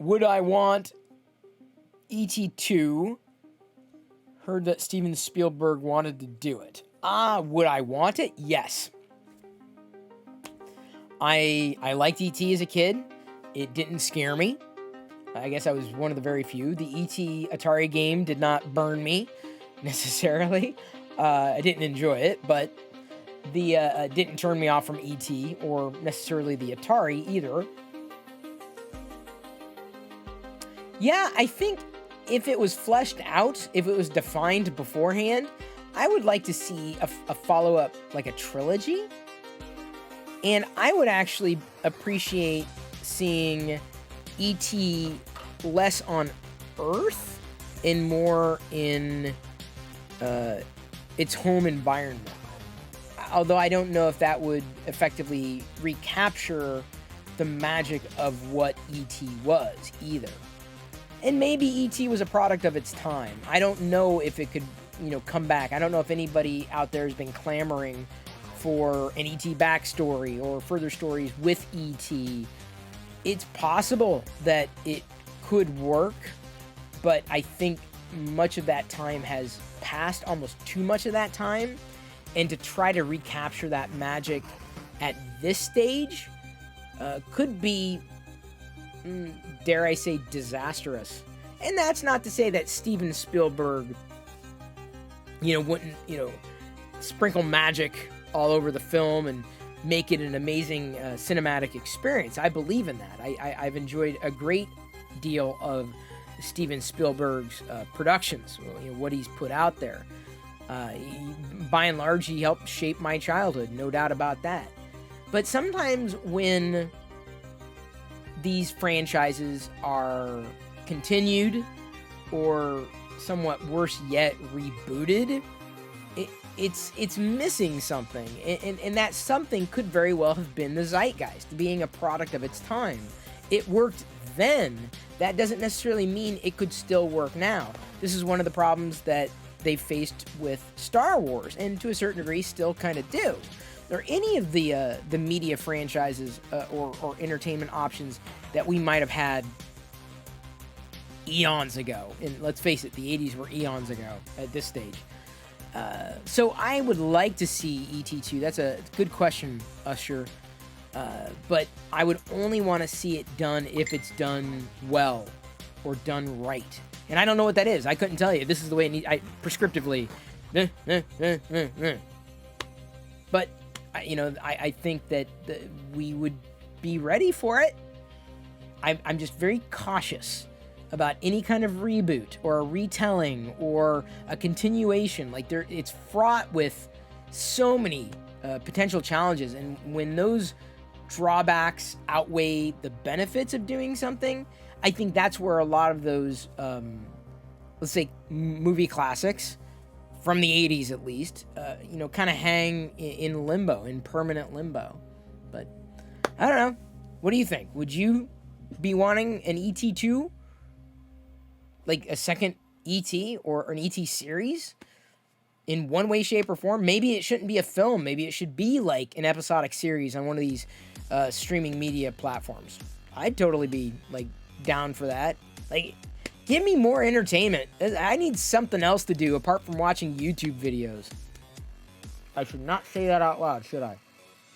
Would I want E.T. 2? Heard that Steven Spielberg wanted to do it. Would I want it? Yes. I liked E.T. as a kid. It didn't scare me. I guess I was one of the very few. The E.T. Atari game did not burn me necessarily. I didn't enjoy it, but the didn't turn me off from E.T. or necessarily the Atari either. Yeah, I think if it was fleshed out, if it was defined beforehand, I would like to see a follow-up, like a trilogy. And I would actually appreciate seeing E.T. less on Earth and more in its home environment. Although I don't know if that would effectively recapture the magic of what E.T. was either. And maybe E.T. was a product of its time. I don't know if it could, come back. I don't know if anybody out there has been clamoring for an E.T. backstory or further stories with E.T. It's possible that it could work, but I think much of that time has passed, almost too much of that time, and to try to recapture that magic at this stage could be, dare I say, disastrous. And that's not to say that Steven Spielberg, wouldn't, sprinkle magic all over the film and make it an amazing cinematic experience. I believe in that. I've enjoyed a great deal of Steven Spielberg's productions, what he's put out there. By and large, he helped shape my childhood, no doubt about that. But sometimes when these franchises are continued or somewhat worse yet rebooted, it's missing something, and that something could very well have been the zeitgeist, being a product of its time. It worked then. That doesn't necessarily mean it could still work now. This is one of the problems that they faced with Star Wars, and to a certain degree still kind of do. Or any of the media franchises or entertainment options that we might have had eons ago. And let's face it, the 80s were eons ago at this stage. So I would like to see E.T. 2. That's a good question, Usher. But I would only want to see it done if it's done well or done right. And I don't know what that is. I couldn't tell you. This is the way it needs, prescriptively. But, I think that we would be ready for it. I'm just very cautious about any kind of reboot or a retelling or a continuation. It's fraught with so many potential challenges, and when those drawbacks outweigh the benefits of doing something, I think that's where a lot of those, let's say, movie classics from the 80s at least, kind of hang in limbo, in permanent limbo. But I don't know. What do you think? Would you be wanting an E.T. 2? Like a second E.T. or an E.T. series in one way, shape, or form? Maybe it shouldn't be a film. Maybe it should be like an episodic series on one of these streaming media platforms. I'd totally be down for that. Give me more entertainment. I need something else to do apart from watching YouTube videos. I should not say that out loud, should I?